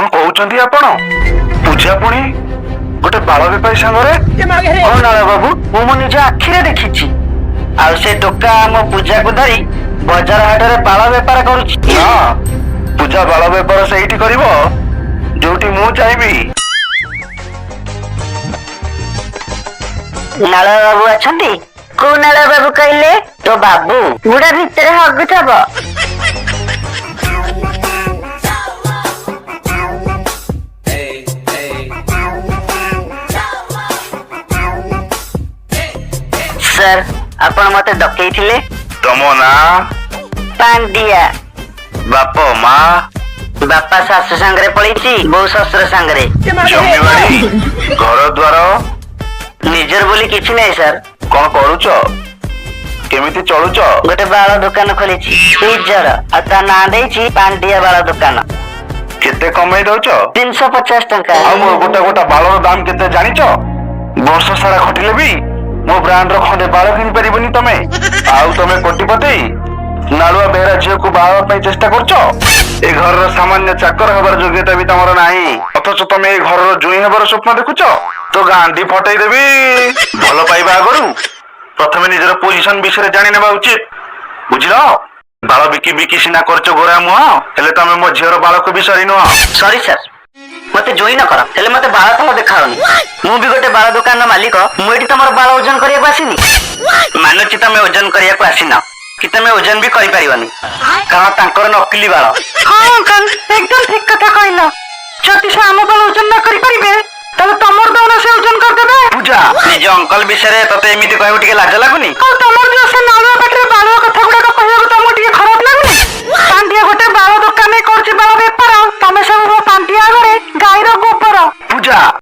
कौन कहउचंदी आपण पूजा पुणी गोटे बाल बेपारी सांगरे हो नाला बाबू मु मो निज आखिरे देखिछि आ से टोका मो पूजा को धरी बजार हाट रे बाल बेपार करूछि ना पूजा बाल बेपार सेठी करिवो जोटी मु चाहबी नाला बाबू अछंती को नाला बाबू कहले तो बाबू बुढ़ा भितर हगुथब सर आपण मते डकैथिले तमो ना पांडिया बाप माँ बापा सासु सांगरे पळीची बो ससुर सांगरे जमीबाड़ी घर द्वार निजर बोली किछि नै सर कौन करुच केमिति चलुच गोटे बाल दुकान खोलिछि निजर आ ता ना देछि पांडिया बाल दुकान केते कमाई दउच 350 टंका आ मो गोटा गोटा बालर दाम केते जानिच वर्ष सारा खटिले भी मो ब्रांड रो खंडे बाल किन परिबनी तमे आउ तमे कोटिपति नालुआ बेहरा झियो को बाहा पई चेष्टा करछ ए घर रो सामान्य चाकर हबार योग्यता भी तमरो नाही अथच तमे ए घर रो जुई हबार स्वप्न देखुछ तो गांधी फटाई देबी भलो पाइबा आगरु प्रथमे निजर पोजीशन विषय जानि नेबा उचित बुझिलो बाल बिकी बिकी सिना करछ गोरा मुहा हेले तमे मो झियो रो बाल को भी सरी नुहा सॉरी सर मते जोई न कर हेले मते बाल तम देखाओनी मु भी गोटे बाल दुकान मालिक मु एठी तमर बाल ओजन करिया को आसीनी मानछि तमे ओजन करिया को आसीना कि तमे ओजन भी करि परिबनी कहा तांकर नकली बाल हां अंकल एकदम ठीक कथा कहला जति से हम बाल ओजन न करि परिबे तले तमर दोना से ओजन कर देबे पूजा निज अंकल विषय तते एमिति कहउ टिके लाज लागुनी आ तमर जो से नालुआ पाटरे बाल कथा गुडा कहउ तमो टिके खराब लागुनी पांडिया गोटे बाल दुकान करछि बाल बेपार तमे सब पांडिया घरे गाईर गोबर पूजा